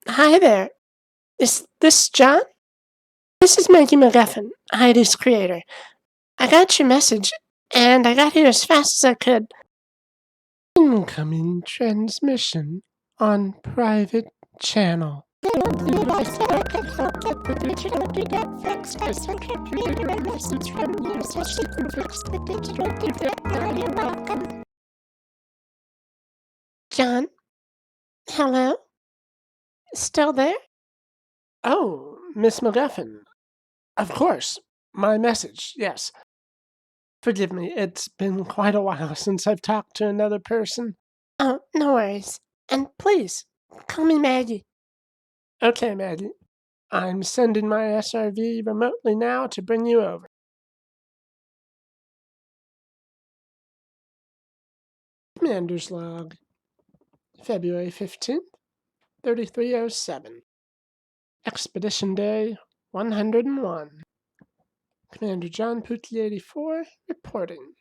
Hi there. Is this John? This is Maggie McGuffin, Heidi's creator. I got your message, and I got here as fast as I could. Incoming transmission on private channel. John? Hello? Still there? Oh, Miss McGuffin. Of course. My message, yes. Forgive me, it's been quite a while since I've talked to another person. Oh, no worries. And please, call me Maggie. Okay, Maggie. I'm sending my SRV remotely now to bring you over. Commander's log. February 15th, 3307. Expedition Day 101. Commander John Pooty 84 reporting.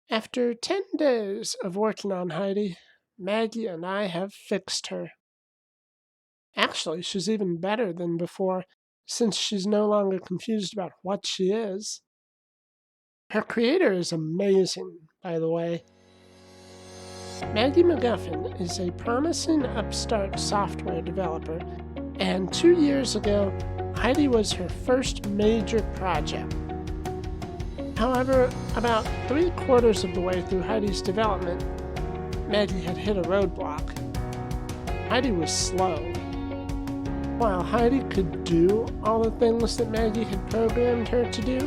After 10 days of working on Heidi, Maggie and I have fixed her. Actually, she's even better than before, since she's no longer confused about what she is. Her creator is amazing, by the way. Maggie McGuffin is a promising upstart software developer, and 2 years ago, Heidi was her first major project. However, about 3/4 of the way through Heidi's development, Maggie had hit a roadblock. Heidi was slow. While Heidi could do all the things that Maggie had programmed her to do,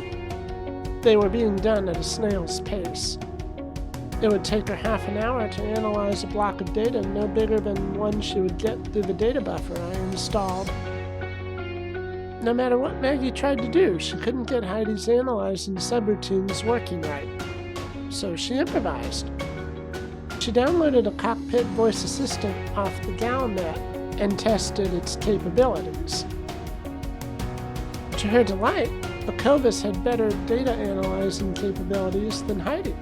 they were being done at a snail's pace. It would take her half an hour to analyze a block of data no bigger than one she would get through the data buffer I installed. No matter what Maggie tried to do, she couldn't get Heidi's analyzing subroutines working right. So she improvised. She downloaded a cockpit voice assistant off the Galnet and tested its capabilities. To her delight, the Cobus had better data analyzing capabilities than Heidi.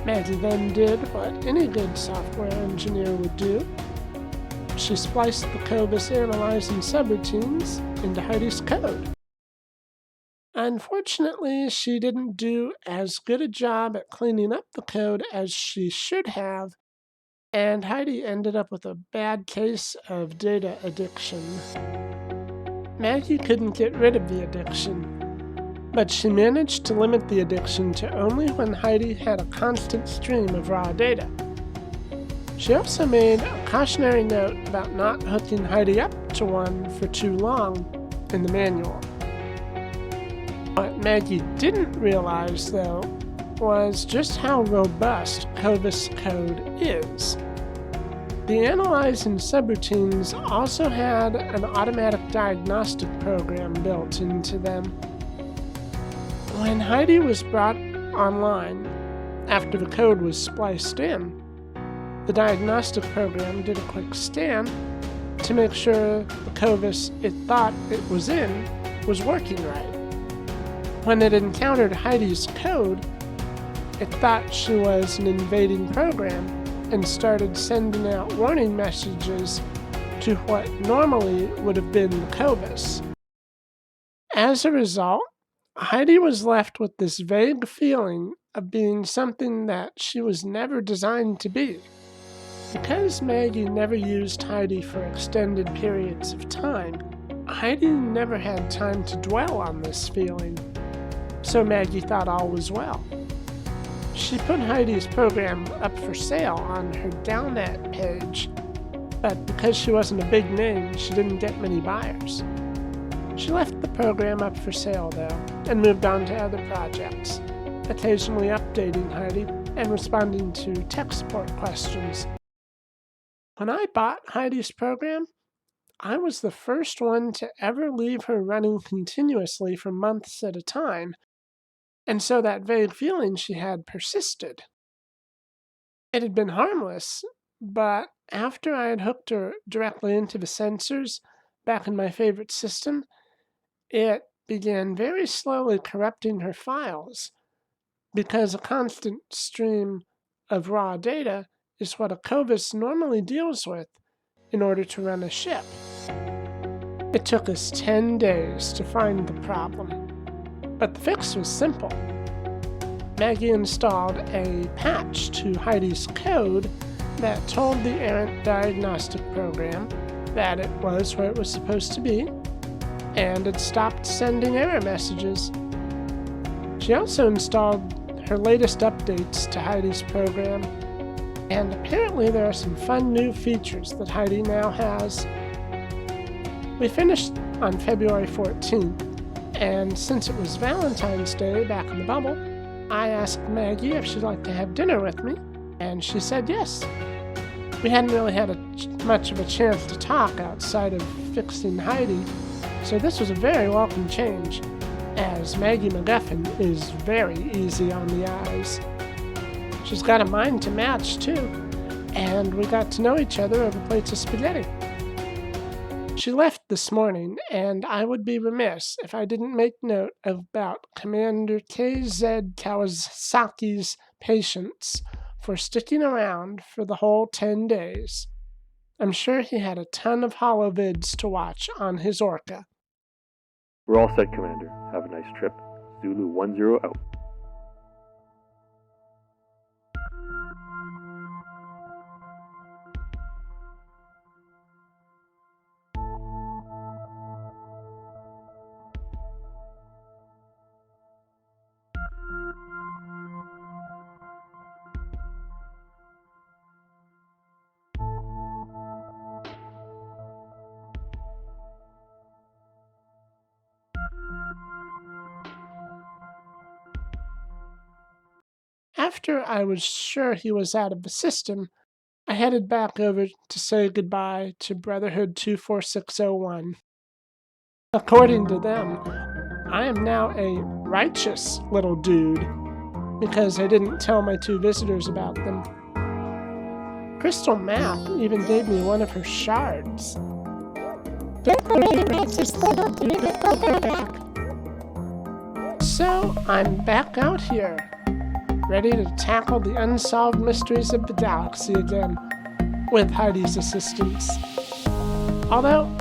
Maggie then did what any good software engineer would do. She spliced the Cobus analyzing subroutines into Heidi's code. Unfortunately, she didn't do as good a job at cleaning up the code as she should have, and Heidi ended up with a bad case of data addiction. Maggie couldn't get rid of the addiction, but she managed to limit the addiction to only when Heidi had a constant stream of raw data. She also made a cautionary note about not hooking Heidi up to one for too long in the manual. What Maggie didn't realize, though, was just how robust Cobus code is. The analyzing subroutines also had an automatic diagnostic program built into them. When Heidi was brought online, after the code was spliced in, the diagnostic program did a quick scan to make sure the Cobus it thought it was in was working right. When it encountered Heidi's code, it thought she was an invading program and started sending out warning messages to what normally would have been the Cobus. As a result, Heidi was left with this vague feeling of being something that she was never designed to be. Because Maggie never used Heidi for extended periods of time, Heidi never had time to dwell on this feeling, so Maggie thought all was well. She put Heidi's program up for sale on her Galnet page, but because she wasn't a big name, she didn't get many buyers. She left the program up for sale, though, and moved on to other projects, occasionally updating Heidi and responding to tech support questions. When I bought Heidi's program, I was the first one to ever leave her running continuously for months at a time, and so that vague feeling she had persisted. It had been harmless, but after I had hooked her directly into the sensors back in my favorite system, it began very slowly corrupting her files, because a constant stream of raw data is what a Cobus normally deals with in order to run a ship. It took us 10 days to find the problem, but the fix was simple. Maggie installed a patch to Heidi's code that told the errant diagnostic program that it was where it was supposed to be, and it stopped sending error messages. She also installed her latest updates to Heidi's program, and apparently there are some fun new features that Heidi now has. We finished on February 14th, and since it was Valentine's Day back in the bubble, I asked Maggie if she'd like to have dinner with me, and she said yes. We hadn't really had much of a chance to talk outside of fixing Heidi, so this was a very welcome change, as Maggie MacGuffin is very easy on the eyes. She's got a mind to match, too, and we got to know each other over plates of spaghetti. She left this morning, and I would be remiss if I didn't make note about Commander KZ Kawasaki's patience for sticking around for the whole 10 days. I'm sure he had a ton of holovids to watch on his Orca. We're all set, Commander. Have a nice trip. Zulu 10 out. After I was sure he was out of the system, I headed back over to say goodbye to Brotherhood 24601. According to them, I am now a righteous little dude, because I didn't tell my two visitors about them. Crystal Math even gave me one of her shards. So I'm back out here, ready to tackle the unsolved mysteries of the galaxy again, with Heidi's assistance. Although,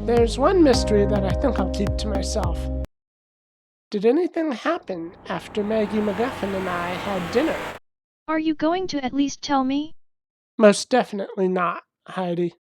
there's one mystery that I think I'll keep to myself. Did anything happen after Maggie MacGuffin and I had dinner? Are you going to at least tell me? Most definitely not, Heidi.